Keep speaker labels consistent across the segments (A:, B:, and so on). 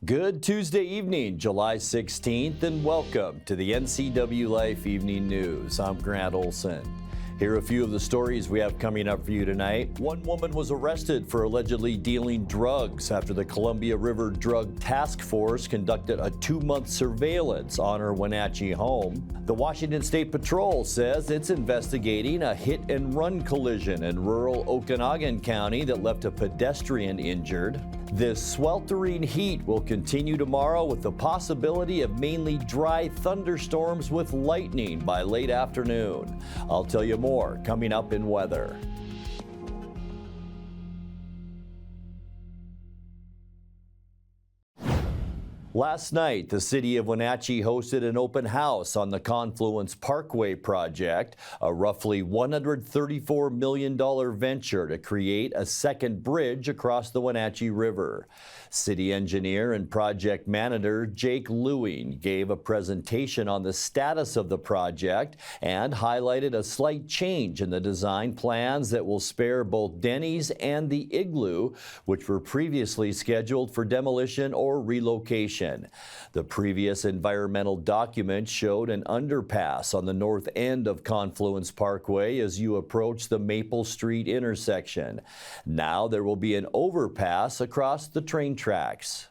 A: Good Tuesday evening, July 16th, and welcome to the NCWLIFE Evening News. I'm Grant Olson. Here are a few of the stories we have coming up for you tonight. One woman was arrested for allegedly dealing drugs after the Columbia River Drug Task Force conducted a 2-month surveillance on her Wenatchee home. The Washington State Patrol says it's investigating a hit-and-run collision in rural Okanogan County that left a pedestrian injured. This sweltering heat will continue tomorrow with the possibility of mainly dry thunderstorms with lightning by late afternoon. I'll tell you more coming up in weather. Last night, the city of Wenatchee hosted an open house on the Confluence Parkway project, a roughly $134 million venture to create a second bridge across the Wenatchee River. City engineer and project manager Jake Lewing gave a presentation on the status of the project and highlighted a slight change in the design plans that will spare both Denny's and the Igloo, which were previously scheduled for demolition or relocation. The previous environmental document showed an underpass on the north end of Confluence Parkway as you approach the Maple Street intersection. Now there will be an overpass across the train tracks.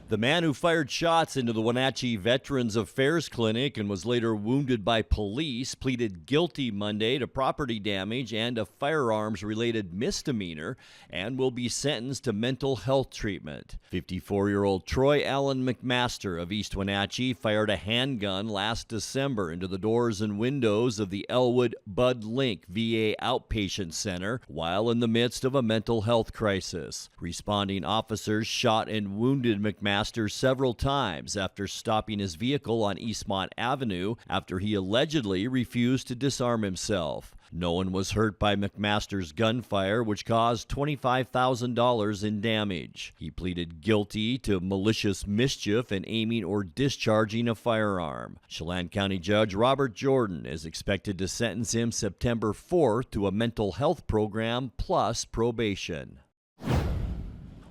A: The man who fired shots into the Wenatchee Veterans Affairs clinic and was later wounded by police pleaded guilty Monday to property damage and a firearms-related misdemeanor and will be sentenced to mental health treatment. 54-year-old Troy Allen McMaster of East Wenatchee fired a handgun last December into the doors and windows of the Elwood Bud Link VA Outpatient Center while in the midst of a mental health crisis. Responding officers shot and wounded McMaster several times after stopping his vehicle on Eastmont Avenue after he allegedly refused to disarm himself. No one was hurt by McMaster's gunfire, which caused $25,000 in damage. He pleaded guilty to malicious mischief and aiming or discharging a firearm. Chelan County Judge Robert Jordan is expected to sentence him September 4th to a mental health program plus probation.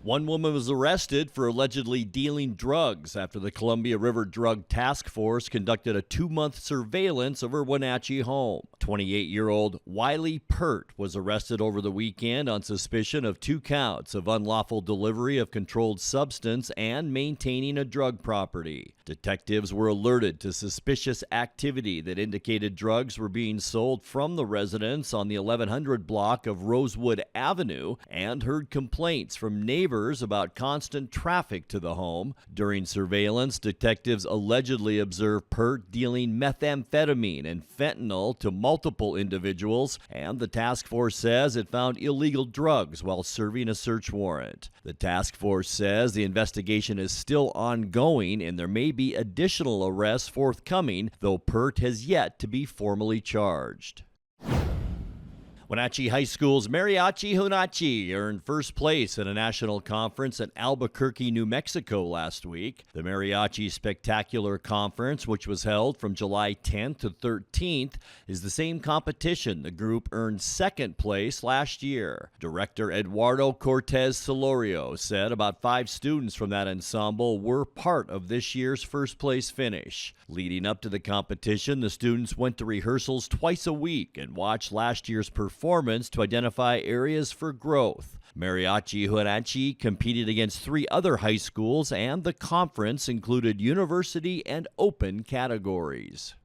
A: One woman was arrested for allegedly dealing drugs after the Columbia River Drug Task Force conducted a 2-month surveillance of her Wenatchee home. 28-year-old Wiley Pert was arrested over the weekend on suspicion of 2 counts of unlawful delivery of controlled substance and maintaining a drug property. Detectives were alerted to suspicious activity that indicated drugs were being sold from the residence on the 1100 block of Rosewood Avenue and heard complaints from neighbors about constant traffic to the home. During surveillance, detectives allegedly observed Pert dealing methamphetamine and fentanyl to multiple individuals, and the task force says it found illegal drugs while serving a search warrant. The task force says the investigation is still ongoing and there may be additional arrests forthcoming, though Pert has yet to be formally charged. Wenatchee High School's Mariachi Huenachi earned first place at a national conference in Albuquerque, New Mexico last week. The Mariachi Spectacular Conference, which was held from July 10th to 13th, is the same competition the group earned second place last year. Director Eduardo Cortez Solorio said about 5 students from that ensemble were part of this year's first place finish. Leading up to the competition, the students went to rehearsals twice a week and watched last year's performance to identify areas for growth. Mariachi Huenachi competed against 3 other high schools, and the conference included university and open categories.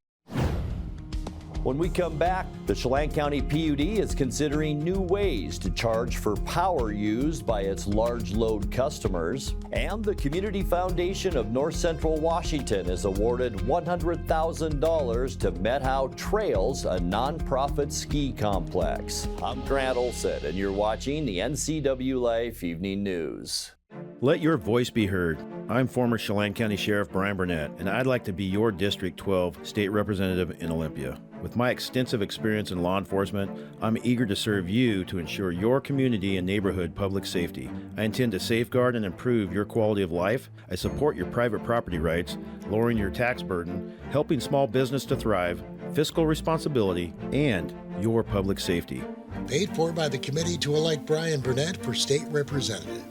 A: When we come back, the Chelan County PUD is considering new ways to charge for power used by its large load customers. And the Community Foundation of North Central Washington is awarded $100,000 to Methow Trails, a nonprofit ski complex. I'm Grant Olson, and you're watching the NCWLIFE Evening News.
B: Let your voice be heard. I'm former Chelan County Sheriff Brian Burnett, and I'd like to be your District 12 State Representative in Olympia. With my extensive experience in law enforcement, I'm eager to serve you to ensure your community and neighborhood public safety. I intend to safeguard and improve your quality of life. I support your private property rights, lowering your tax burden, helping small business to thrive, fiscal responsibility, and your public safety.
C: Paid for by the committee to elect Brian Burnett for State Representative.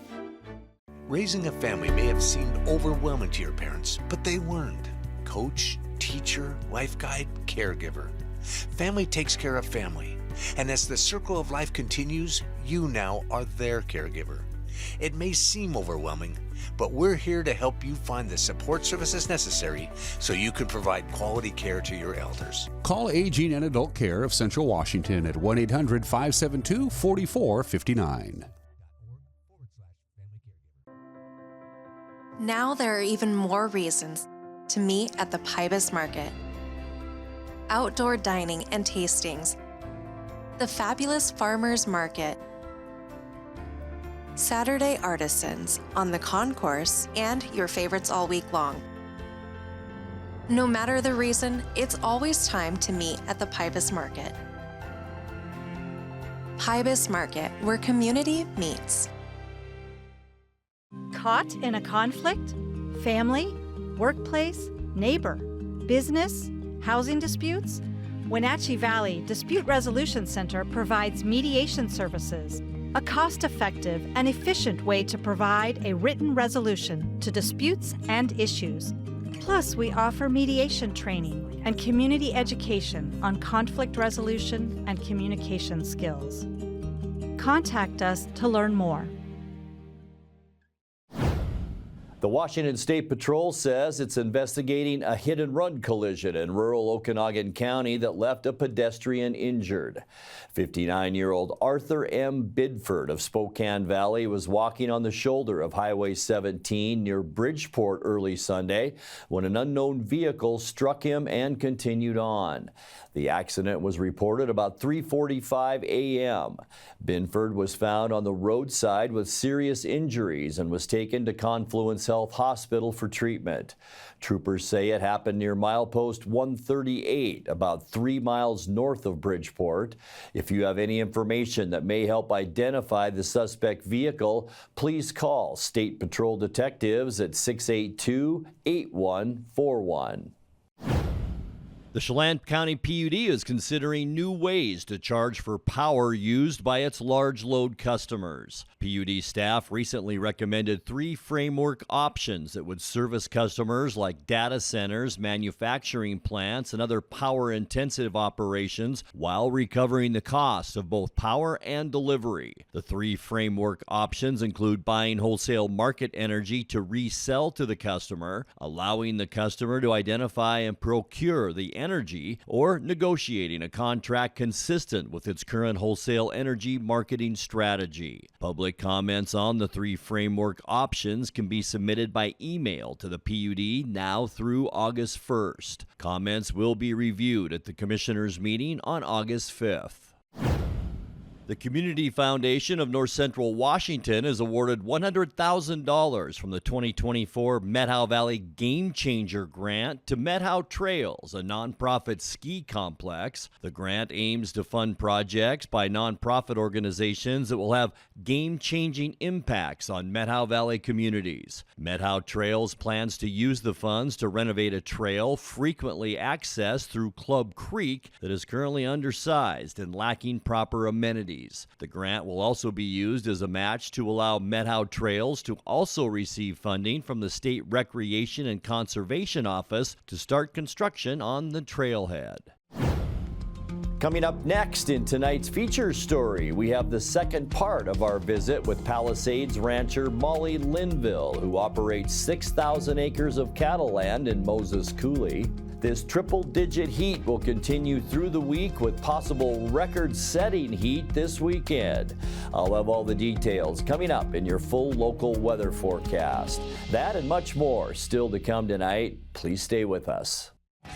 C: Raising a family may have seemed overwhelming to your parents, but they weren't. Coach, teacher, life guide, caregiver. Family takes care of family. And as the circle of life continues, you now are their caregiver. It may seem overwhelming, but we're here to help you find the support services necessary so you can provide quality care to your elders.
D: Call Aging and Adult Care of Central Washington at 1-800-572-4459.
E: Now there are even more reasons to meet at the Pybus Market. Outdoor dining and tastings, the fabulous Farmers Market, Saturday artisans on the concourse, and your favorites all week long. No matter the reason, it's always time to meet at the Pybus Market. Pybus Market, where community meets.
F: Caught in a conflict? Family? Workplace? Neighbor? Business? Housing disputes? Wenatchee Valley Dispute Resolution Center provides mediation services, a cost-effective and efficient way to provide a written resolution to disputes and issues. Plus, we offer mediation training and community education on conflict resolution and communication skills. Contact us to learn more.
A: The Washington State Patrol says it's investigating a hit-and-run collision in rural Okanogan County that left a pedestrian injured. 59-year-old Arthur M. Bidford of Spokane Valley was walking on the shoulder of Highway 17 near Bridgeport early Sunday when an unknown vehicle struck him and continued on. The accident was reported about 3:45 a.m. Binford was found on the roadside with serious injuries and was taken to Confluence Health Hospital for treatment. Troopers say it happened near milepost 138, about 3 miles north of Bridgeport. If you have any information that may help identify the suspect vehicle, please call State Patrol detectives at 682-8141. The Chelan County PUD is considering new ways to charge for power used by its large load customers. PUD staff recently recommended 3 framework options that would service customers like data centers, manufacturing plants, and other power-intensive operations while recovering the cost of both power and delivery. The 3 framework options include buying wholesale market energy to resell to the customer, allowing the customer to identify and procure the energy, or negotiating a contract consistent with its current wholesale energy marketing strategy. Public comments on the 3 framework options can be submitted by email to the PUD now through August 1st. Comments will be reviewed at the Commissioners' meeting on August 5th. The Community Foundation of North Central Washington is awarded $100,000 from the 2024 Methow Valley Game Changer Grant to Methow Trails, a nonprofit ski complex. The grant aims to fund projects by nonprofit organizations that will have game-changing impacts on Methow Valley communities. Methow Trails plans to use the funds to renovate a trail frequently accessed through Club Creek that is currently undersized and lacking proper amenities. The grant will also be used as a match to allow Methow Trails to also receive funding from the State Recreation and Conservation Office to start construction on the trailhead. Coming up next in tonight's feature story, we have the second part of our visit with Palisades rancher Molly Linville, who operates 6,000 acres of cattle land in Moses Coulee. This triple-digit heat will continue through the week with possible record-setting heat this weekend. I'll have all the details coming up in your full local weather forecast. That and much more still to come tonight. Please stay with us.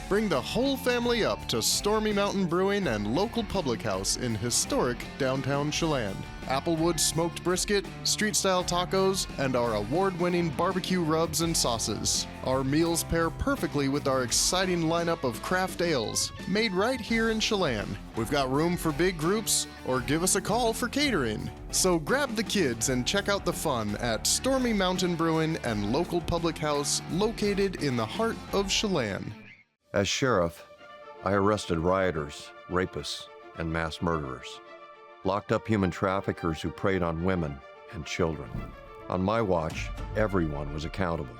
G: Bring the whole family up to Stormy Mountain Brewing and local public house in historic downtown Chelan. Applewood smoked brisket, street-style tacos, and our award-winning barbecue rubs and sauces. Our meals pair perfectly with our exciting lineup of craft ales, made right here in Chelan. We've got room for big groups, or give us a call for catering. So grab the kids and check out the fun at Stormy Mountain Brewing and local public house located in the heart of Chelan.
H: As sheriff, I arrested rioters, rapists, and mass murderers. Locked up human traffickers who preyed on women and children. On my watch, everyone was accountable.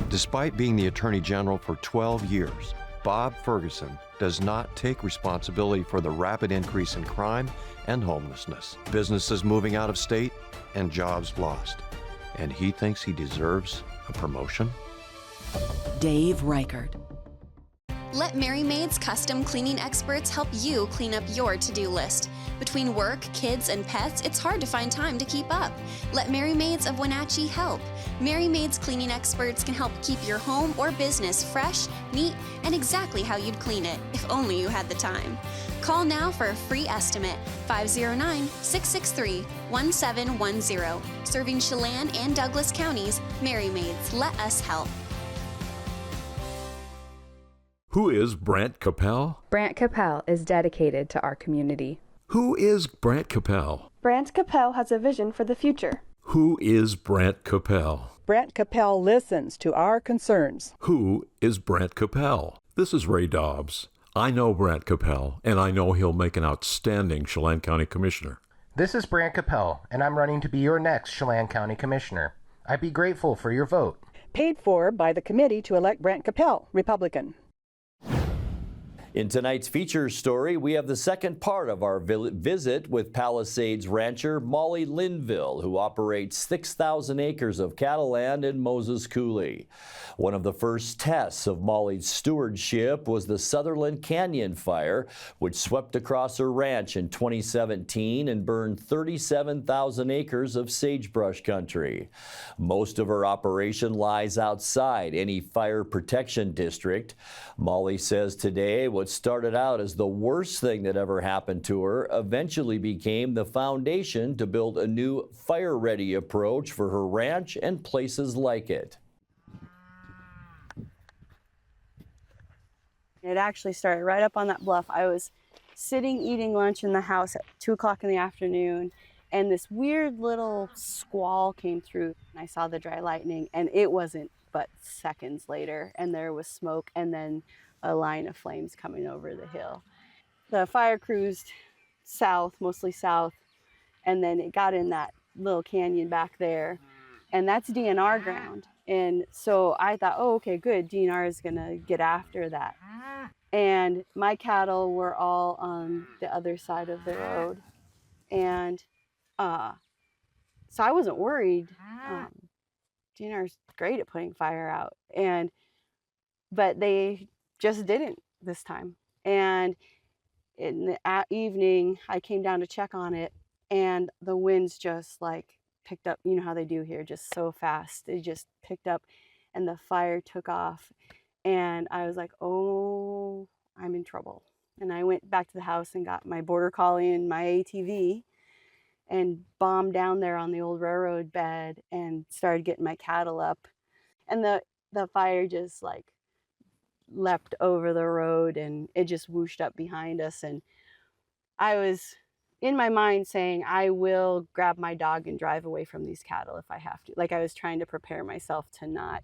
H: Despite being the Attorney General for 12 years, Bob Ferguson does not take responsibility for the rapid increase in crime and homelessness, businesses moving out of state, and jobs lost. And he thinks he deserves a promotion?
I: Dave Reichert.
J: Let Mary Maid's custom cleaning experts help you clean up your to-do list. Between work, kids, and pets, it's hard to find time to keep up. Let Mary Maids of Wenatchee help. Mary Maid's cleaning experts can help keep your home or business fresh, neat, and exactly how you'd clean it, if only you had the time. Call now for a free estimate, 509-663-1710. Serving Chelan and Douglas counties, Mary Maids, let us help.
K: Who is Brant Capel?
L: Brant Capel is dedicated to our community.
K: Who is Brant Capel?
M: Brant Capel has a vision for the future.
K: Who is Brant Capel?
N: Brant Capel listens to our concerns.
K: Who is Brant Capel? This is Ray Dobbs. I know Brant Capel, and I know he'll make an outstanding Chelan County Commissioner.
O: This is Brant Capel, and I'm running to be your next Chelan County Commissioner. I'd be grateful for your vote.
N: Paid for by the committee to elect Brant Capel, Republican.
A: In tonight's feature story, we have the second part of our visit with Palisades rancher Molly Linville, who operates 6,000 acres of cattle land in Moses Coulee. One of the first tests of Molly's stewardship was the Sutherland Canyon fire, which swept across her ranch in 2017 and burned 37,000 acres of sagebrush country. Most of her operation lies outside any fire protection district. Molly says today what started out as the worst thing that ever happened to her eventually became the foundation to build a new fire-ready approach for her ranch and places like it.
M: It actually started right up on that bluff. I was sitting eating lunch in the house at 2 o'clock in the afternoon, and this weird little squall came through. I saw the dry lightning, and it wasn't but seconds later, and there was smoke and then a line of flames coming over the hill. The fire cruised south, mostly south, and then it got in that little canyon back there, and that's DNR ground. And so I thought, oh, okay, good, DNR is gonna get after that. And my cattle were all on the other side of the road. And so I wasn't worried. DNR is great at putting fire out, but they just didn't this time. And in the evening, I came down to check on it, and the winds just like picked up. You know how they do here, just so fast. They just picked up, and the fire took off. And I was like, oh, I'm in trouble. And I went back to the house and got my border collie and my ATV and bombed down there on the old railroad bed and started getting my cattle up. And the fire just like leapt over the road, and it just whooshed up behind us. And I was in my mind saying, I will grab my dog and drive away from these cattle if I have to. Like, I was trying to prepare myself to not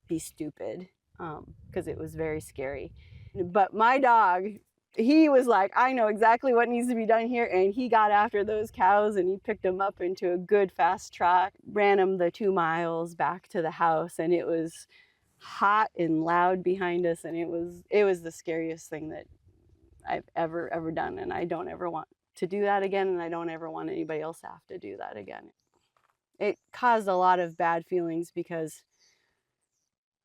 M: be stupid, because it was very scary. But my dog, he was like, I know exactly what needs to be done here. And he got after those cows, and he picked them up into a good fast trot, ran them the 2 miles back to the house. And it was hot and loud behind us, and it was the scariest thing that I've ever done, and I don't ever want to do that again, and I don't ever want anybody else to have to do that again. It caused a lot of bad feelings because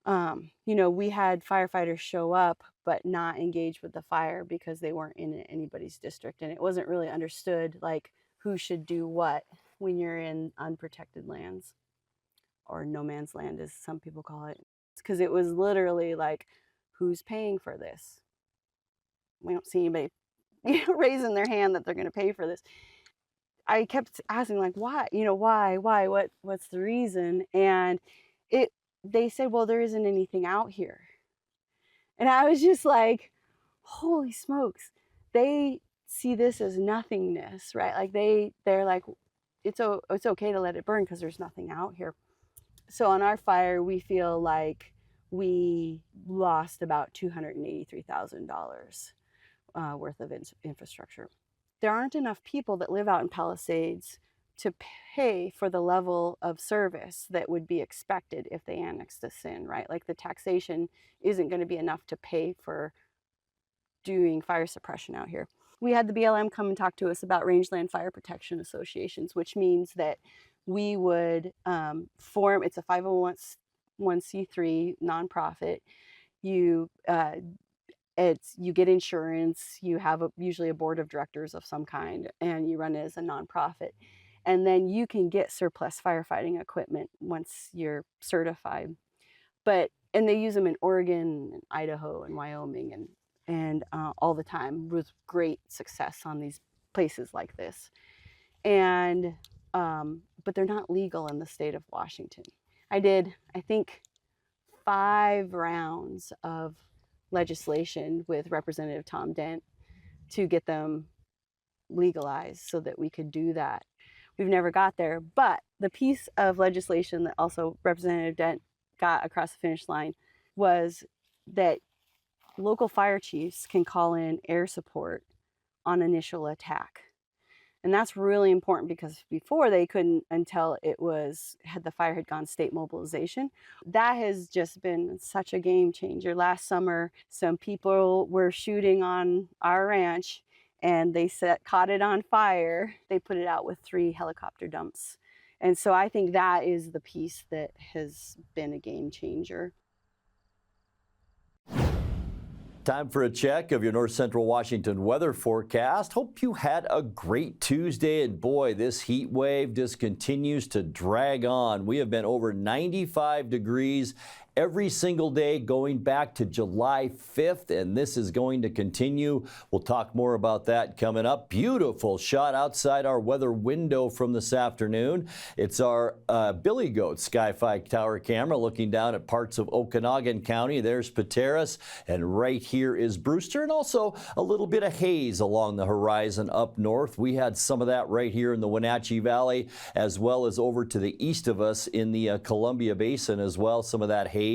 M: we had firefighters show up but not engage with the fire because they weren't in anybody's district, and it wasn't really understood like who should do what when you're in unprotected lands, or no man's land as some people call it. Because it was literally like, who's paying for this? We don't see anybody raising their hand that they're going to pay for this. I kept asking, like, why? Why? What's the reason? And they said, well, there isn't anything out here. And I was just like, holy smokes. They see this as nothingness, right? Like they're like, it's okay to let it burn because there's nothing out here. So on our fire, we feel like we lost about $283,000 worth of infrastructure. There aren't enough people that live out in Palisades to pay for the level of service that would be expected if they annexed us in, right? Like the taxation isn't going to be enough to pay for doing fire suppression out here. We had the BLM come and talk to us about rangeland fire protection associations, which means that we would form, it's a 501c3 nonprofit. You get insurance, you have usually a board of directors of some kind, and you run it as a nonprofit. And then you can get surplus firefighting equipment once you're certified. And they use them in Oregon, and Idaho, and Wyoming, and all the time with great success on these places like this. And but they're not legal in the state of Washington. I did, I think, 5 rounds of legislation with Representative Tom Dent to get them legalized so that we could do that. We've never got there, but the piece of legislation that also Representative Dent got across the finish line was that local fire chiefs can call in air support on initial attack. And that's really important because before they couldn't until the fire had gone state mobilization. That has just been such a game changer. Last summer, some people were shooting on our ranch and they caught it on fire. They put it out with 3 helicopter dumps. And so I think that is the piece that has been a game changer.
A: Time for a check of your North Central Washington weather forecast. Hope you had a great Tuesday, and boy, this heat wave just continues to drag on. We have been over 95 degrees every single day going back to July 5th, and this is going to continue. We'll talk more about that coming up. Beautiful shot outside our weather window from this afternoon. It's our Billy Goat Sky-Fi Tower camera looking down at parts of Okanogan County. There's Pateros, and right here is Brewster, and also a little bit of haze along the horizon up north. We had some of that right here in the Wenatchee Valley, as well as over to the east of us in the Columbia Basin as well, some of that haze.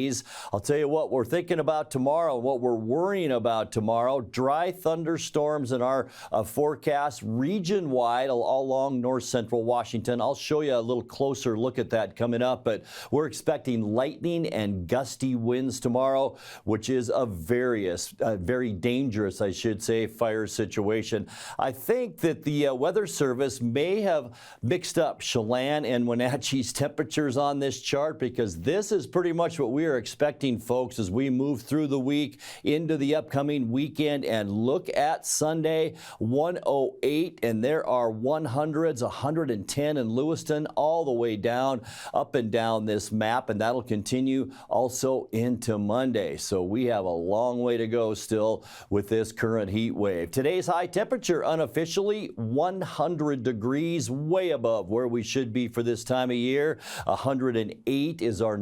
A: I'll tell you what we're thinking about tomorrow, what we're worrying about tomorrow. Dry thunderstorms in our forecast region-wide all along north central Washington. I'll show you a little closer look at that coming up, but we're expecting lightning and gusty winds tomorrow, which is a very dangerous, I should say, fire situation. I think that the Weather Service may have mixed up Chelan and Wenatchee's temperatures on this chart, because this is pretty much what we are expecting, folks, as we move through the week into the upcoming weekend. And look at Sunday, 108, and there are 100s, 110 in Lewiston, all the way down, up and down this map, and that'll continue also into Monday. So we have a long way to go still with this current heat wave. Today's high temperature unofficially 100 degrees, way above where we should be for this time of year. 108 is our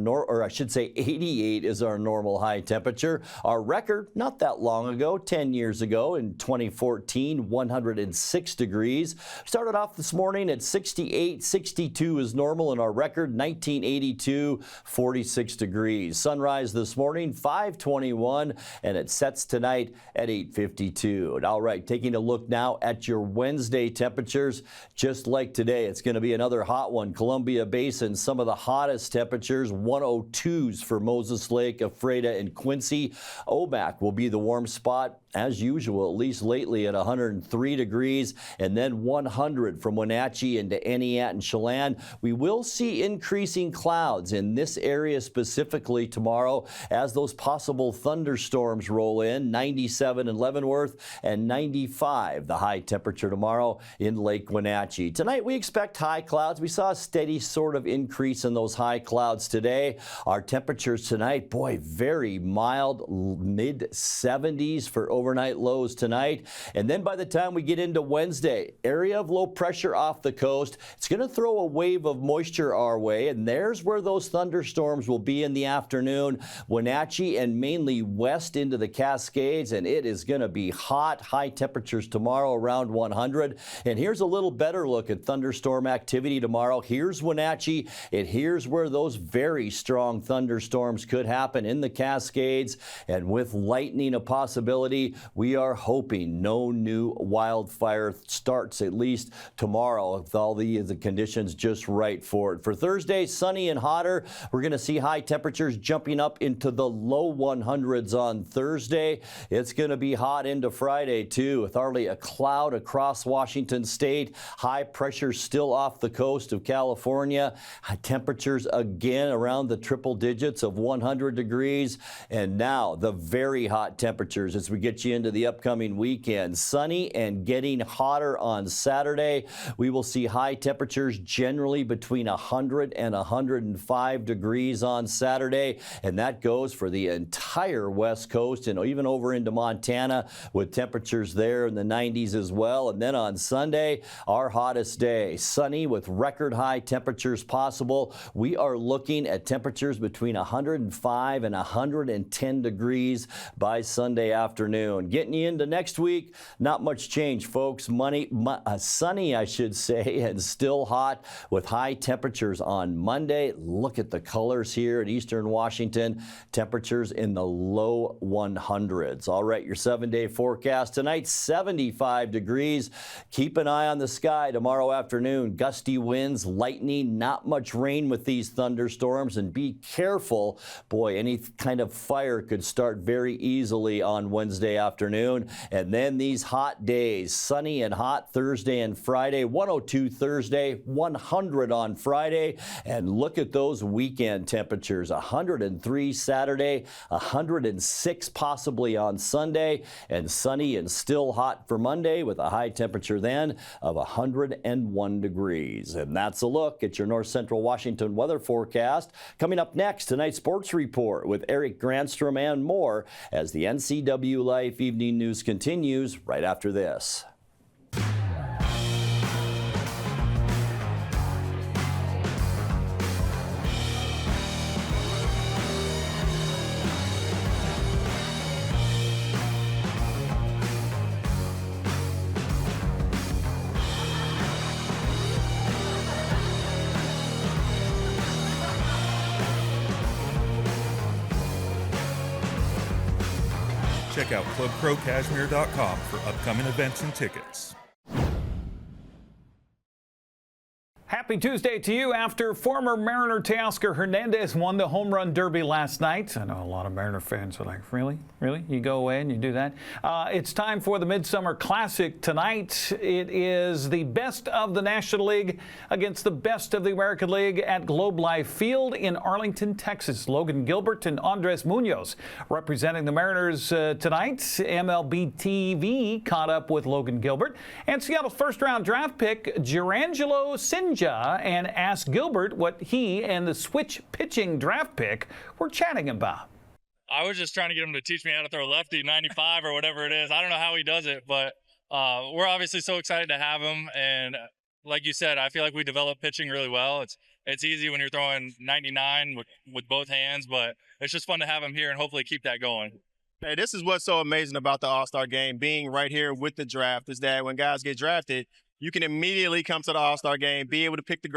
A: 88 is our normal high temperature. Our record not that long ago, 10 years ago in 2014, 106 degrees. Started off this morning at 68, 62 is normal, and our record 1982, 46 degrees. Sunrise this morning 5:21, and it sets tonight at 8:52. And all right, taking a look now at your Wednesday temperatures, just like today, it's going to be another hot one. Columbia Basin, some of the hottest temperatures, 102s for Moses Lake, Ephrata, and Quincy. Omak will be the warm spot as usual, at least lately, at 103 degrees, and then 100 from Wenatchee into Entiat and Chelan. We will see increasing clouds in this area specifically tomorrow as those possible thunderstorms roll in. 97 in Leavenworth and 95 the high temperature tomorrow in Lake Wenatchee. Tonight we expect high clouds. We saw a steady sort of increase in those high clouds today. Our temperatures tonight, boy, very mild, mid-70s for overnight lows tonight. And then by the time we get into Wednesday, area of low pressure off the coast. It's going to throw a wave of moisture our way, and there's where those thunderstorms will be in the afternoon. Wenatchee and mainly west into the Cascades, and it is going to be hot. High temperatures tomorrow around 100. And here's a little better look at thunderstorm activity tomorrow. Here's Wenatchee, and here's where those very strong thunderstorms thunderstorms could happen in the Cascades, and with lightning a possibility, we are hoping no new wildfire starts, at least tomorrow, if all the conditions just right for it. For Thursday, sunny and hotter. We're going to see high temperatures jumping up into the low 100s on Thursday. It's going to be hot into Friday, too, with hardly a cloud across Washington state. High pressure still off the coast of California. High temperatures again around the triple digits of 100 degrees. And now the very hot temperatures as we get you into the upcoming weekend. Sunny and getting hotter on Saturday. We will see high temperatures generally between 100 and 105 degrees on Saturday. And that goes for the entire West Coast and even over into Montana with temperatures there in the 90s as well. And then on Sunday, our hottest day, sunny with record high temperatures possible. We are looking at temperatures between 105 and 110 degrees by Sunday afternoon. Getting you into next week, not much change, folks. Sunny, I should say, and still hot with high temperatures on Monday. Look at the colors here in eastern Washington. Temperatures in the low 100s. All right, your 7-day forecast tonight, 75 degrees. Keep an eye on the sky tomorrow afternoon. Gusty winds, lightning, not much rain with these thunderstorms, and be careful. Boy, any kind of fire could start very easily on Wednesday afternoon. And then these hot days, sunny and hot Thursday and Friday, 102 Thursday, 100 on Friday. And look at those weekend temperatures, 103 Saturday, 106 possibly on Sunday, and sunny and still hot for Monday with a high temperature then of 101 degrees. And that's a look at your North Central Washington weather forecast. Coming up next, tonight's sports report with Eric Granstrom and more as the NCWLIFE Evening News continues right after this.
P: Check out ClubCrowCashmere.com for upcoming events and tickets.
Q: Happy Tuesday to you. After former Mariner Teoscar Hernandez won the Home Run Derby last night. I know a lot of Mariner fans are like, really? Really? You go away and you do that? It's time for the Midsummer Classic tonight. It is the best of the National League against the best of the American League at Globe Life Field in Arlington, Texas. Logan Gilbert and Andres Munoz representing the Mariners tonight. MLB TV caught up with Logan Gilbert and Seattle's first-round draft pick, Gerangelo Sinja, and asked Gilbert what he and the switch pitching draft pick were chatting about.
R: I was just trying to get him to teach me how to throw lefty 95 or whatever it is. I don't know how he does it, but we're obviously so excited to have him. And like you said, I feel like we develop pitching really well. It's easy when you're throwing 99 with both hands, but it's just fun to have him here and hopefully keep that going.
S: Hey, this is what's so amazing about the All-Star game, being right here with the draft, is that when guys get drafted, you can immediately come to the All-Star game, be able to pick the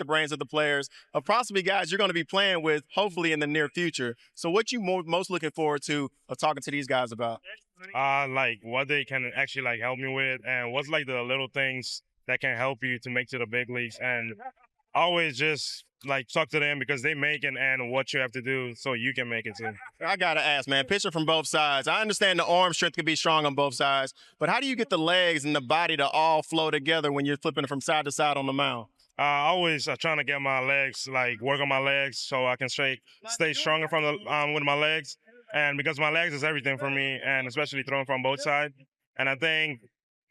S: brains of the players, of possibly guys you're going to be playing with, hopefully in the near future. So what you most looking forward to of talking to these guys about?
T: Like what they can actually like help me with, and what's like the little things that can help you to make to the big leagues, and always just like talk to them because they make it and what you have to do so you can make it too.
S: I gotta ask, man, pitcher from both sides. I understand the arm strength can be strong on both sides, but how do you get the legs and the body to all flow together when you're flipping from side to side on the mound?
T: Always trying to get my legs, like work on my legs so I can stay stronger from the with my legs. And because my legs is everything for me, and especially throwing from both sides. And I think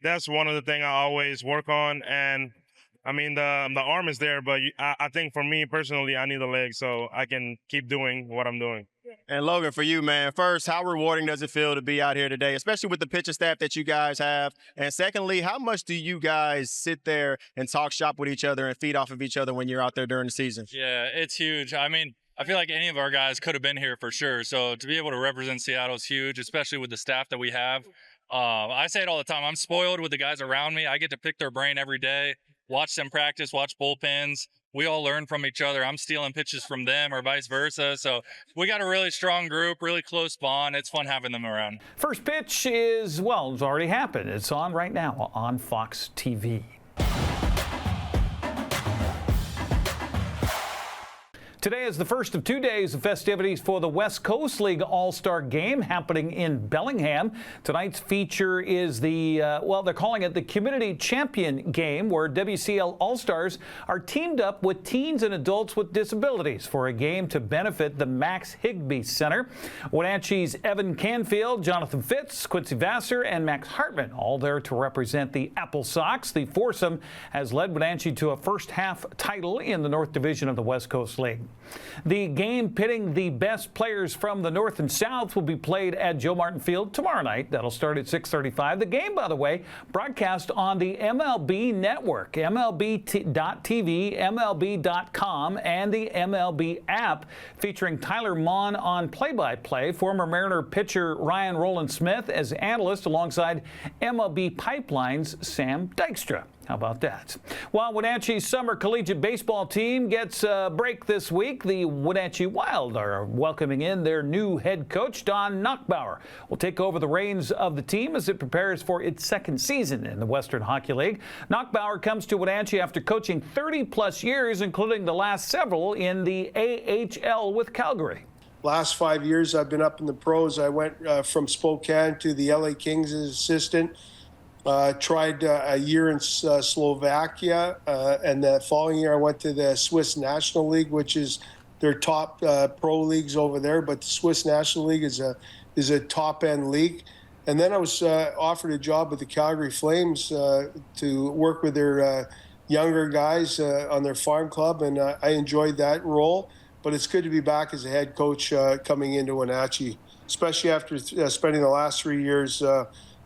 T: that's one of the things I always work on. And I mean, the arm is there, but I think for me personally, I need the legs so I can keep doing what I'm doing.
S: And Logan, for you, man, first, how rewarding does it feel to be out here today, especially with the pitching staff that you guys have? And secondly, how much do you guys sit there and talk shop with each other and feed off of each other when you're out there during the season?
R: Yeah, it's huge. I mean, I feel like any of our guys could have been here for sure. So to be able to represent Seattle is huge, especially with the staff that we have. I say it all the time. I'm spoiled with the guys around me. I get to pick their brain every day. Watch them practice, watch bullpens, we all learn from each other. I'm stealing pitches from them or vice versa. So we got a really strong group, really close bond. It's fun having them around.
Q: First pitch is, well, it's already happened. It's on right now on Fox TV. Today is the first of 2 days of festivities for the West Coast League All-Star Game happening in Bellingham. Tonight's feature is the, they're calling it the Community Champion Game, where WCL All-Stars are teamed up with teens and adults with disabilities for a game to benefit the Max Higbee Center. Wenatchee's Evan Canfield, Jonathan Fitz, Quincy Vassar, and Max Hartman all there to represent the Apple Sox. The foursome has led Wenatchee to a first-half title in the North Division of the West Coast League. The game pitting the best players from the North and South will be played at Joe Martin Field tomorrow night. That'll start at 6:35. The game, by the way, broadcast on the MLB Network, MLB.TV, MLB.com, and the MLB app, featuring Tyler Mon on play-by-play, former Mariner pitcher Ryan Roland Smith as analyst alongside MLB Pipeline's Sam Dykstra. How about that? While Wenatchee's summer collegiate baseball team gets a break this week, the Wenatchee Wild are welcoming in their new head coach, Don Knockbauer. Will take over the reins of the team as it prepares for its second season in the Western Hockey League. Knockbauer comes to Wenatchee after coaching 30-plus years, including the last several in the AHL with Calgary.
U: Last 5 years I've been up in the pros. I went from Spokane to the LA Kings as assistant. Tried a year in Slovakia, and the following year I went to the Swiss National League, which is their top pro leagues over there. But the Swiss National League is a top-end league. And then I was offered a job with the Calgary Flames to work with their younger guys on their farm club, and I enjoyed that role. But it's good to be back as a head coach coming into Wenatchee, especially after spending the last 3 years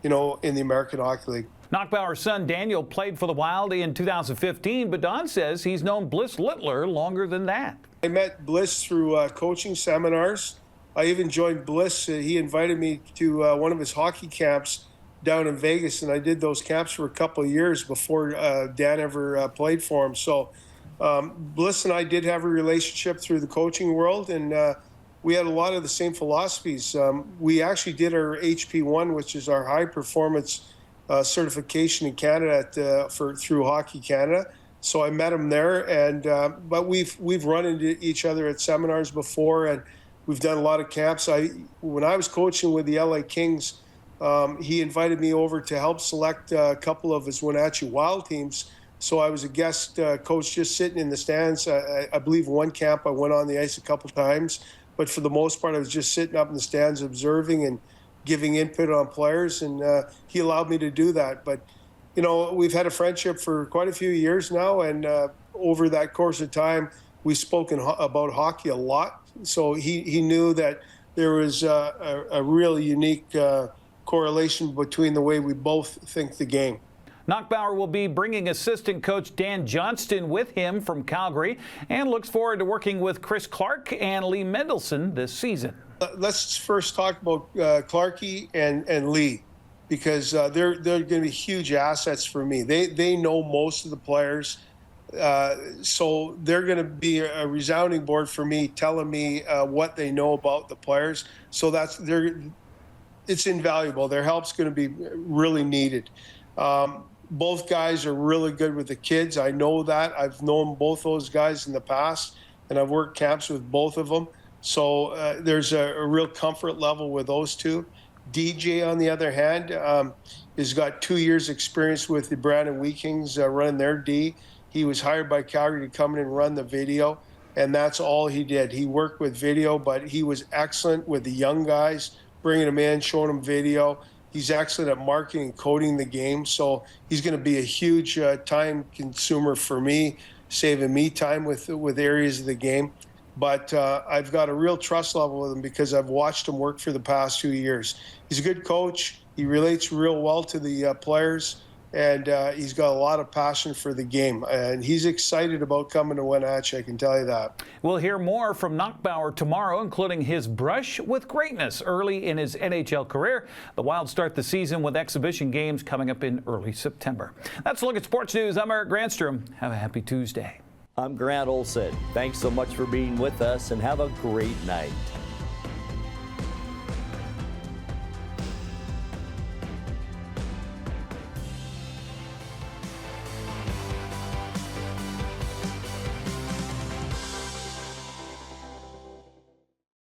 U: in the American Hockey League.
Q: Knockbauer's son Daniel played for the Wild in 2015, but Don says he's known Bliss Littler longer than that.
U: I met Bliss through coaching seminars. I even joined Bliss. He invited me to one of his hockey camps down in Vegas, and I did those camps for a couple of years before Dan ever played for him. So Bliss and I did have a relationship through the coaching world, and we had a lot of the same philosophies. We actually did our HP1, which is our high performance certification in Canada through Hockey Canada. So I met him there, and but we've run into each other at seminars before, and we've done a lot of camps. When I was coaching with the LA Kings, he invited me over to help select a couple of his Wenatchee Wild teams. So I was a guest coach, just sitting in the stands. I believe one camp I went on the ice a couple times. But for the most part, I was just sitting up in the stands observing and giving input on players, and he allowed me to do that. But, we've had a friendship for quite a few years now, and over that course of time, we've spoken about hockey a lot. So he knew that there was a really unique correlation between the way we both think the game.
Q: Knockbauer will be bringing assistant coach Dan Johnston with him from Calgary and looks forward to working with Chris Clark and Lee Mendelson this season.
U: Let's first talk about Clarkey and Lee, because they're going to be huge assets for me. They know most of the players, so they're going to be a resounding board for me, telling me what they know about the players. So it's invaluable. Their help's going to be really needed. Both guys are really good with the kids. I know that. I've known both those guys in the past, and I've worked camps with both of them. So there's a real comfort level with those two. DJ, on the other hand, has got 2 years experience with the Brandon Wheat-Kings running their D. He was hired by Calgary to come in and run the video, and that's all he did. He worked with video, but he was excellent with the young guys, bringing them in, showing them video. He's excellent at marketing and coding the game, so he's going to be a huge time consumer for me, saving me time with areas of the game. But I've got a real trust level with him because I've watched him work for the past 2 years. He's a good coach. He relates real well to the players, and he's got a lot of passion for the game. And he's excited about coming to Wenatchee, I can tell you that.
Q: We'll hear more from Knockbauer tomorrow, including his brush with greatness early in his NHL career. The Wild start the season with exhibition games coming up in early September. That's a look at sports news. I'm Eric Granstrom. Have a happy Tuesday.
A: I'm Grant Olson. Thanks so much for being with us and have a great night.